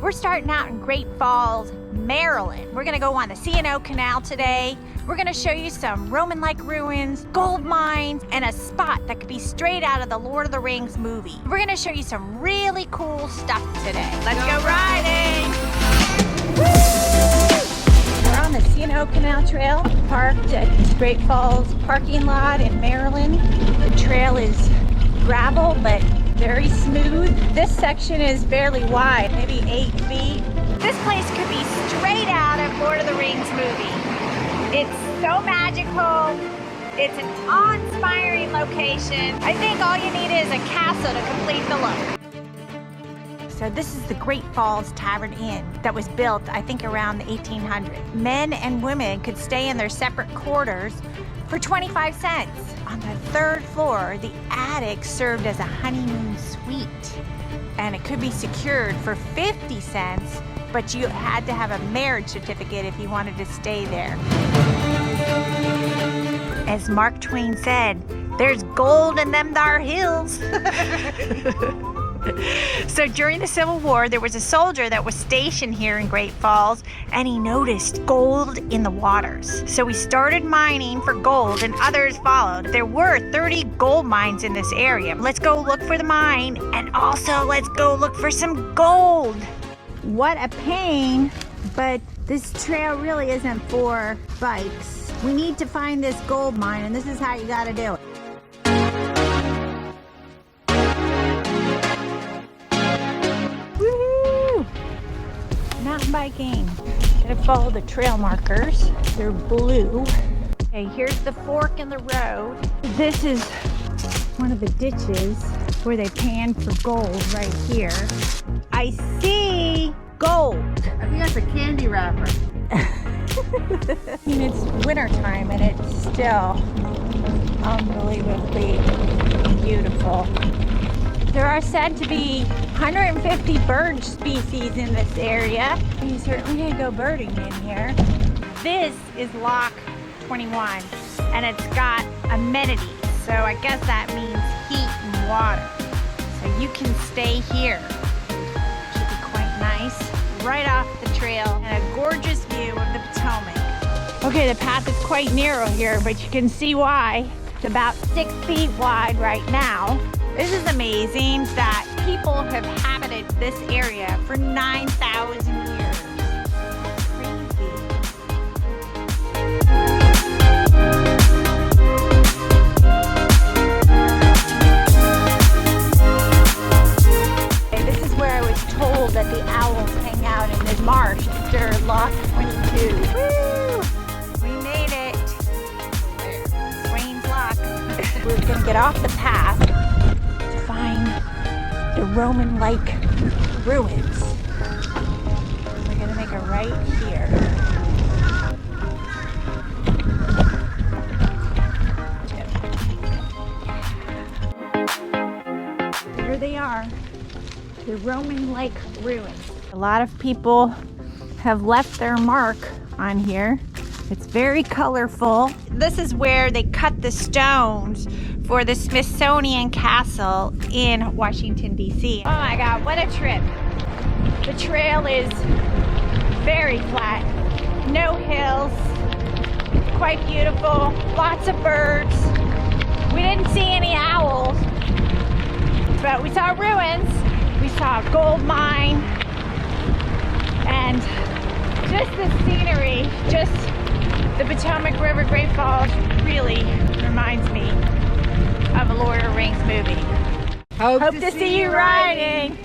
We're starting out in Great Falls, Maryland. We're gonna go on the C&O Canal today. We're gonna show you some Roman-like ruins, gold mines, and a spot that could be straight out of the Lord of the Rings movie. We're gonna show you some really cool stuff today. Let's go riding! Woo! We're on the C&O Canal Trail, parked at Great Falls parking lot in Maryland. The trail is gravel, but very smooth. This section is fairly wide, maybe 8 feet. This place could be straight out of Lord of the Rings movie. It's so magical. It's an awe-inspiring location. I think all you need is a castle to complete the look. So this is the Great Falls Tavern Inn that was built, I think, around the 1800s. Men and women could stay in their separate quarters for 25 cents. On the 3rd floor, the attic served as a honeymoon suite, and it could be secured for 50 cents, but you had to have a marriage certificate if you wanted to stay there. As Mark Twain said, there's gold in them thar hills. So during the Civil War, there was a soldier that was stationed here in Great Falls, and he noticed gold in the waters. So he started mining for gold, and others followed. There were 30 gold mines in this area. Let's go look for the mine, and also let's go look for some gold. What a pain, but this trail really isn't for bikes. We need to find this gold mine, and this is how you gotta do it. Mountain biking. Gotta follow the trail markers. They're blue. Okay, here's the fork in the road. This is one of the ditches where they pan for gold right here. I see gold. I think that's a candy wrapper. I mean, it's winter time and it's still unbelievably beautiful. There are said to be 150 bird species in this area. You certainly can go birding in here. This is Lock 21, and it's got amenities. So I guess that means heat and water. So you can stay here. Should be quite nice. Right off the trail, and a gorgeous view of the Potomac. Okay, the path is quite narrow here, but you can see why. It's about 6 feet wide right now. This is amazing that people have inhabited this area for 9,000 years. Crazy. Okay, this is where I was told that the owls hang out in this marsh after Lock 22. Woo! We made it. Swain's Lock. We're gonna get off the path. The Roman-like ruins. We're gonna make a right here. There they are, the Roman-like ruins. A lot of people have left their mark on here. It's very colorful. This is where they cut the stones for the Smithsonian Castle in Washington, D.C. Oh my God, what a trip. The trail is very flat, no hills, quite beautiful, lots of birds. We didn't see any owls, but we saw ruins, we saw a gold mine, and just the scenery, just the Potomac River, Great Falls really reminds me of a Lord of the Rings movie. Hope to see you riding.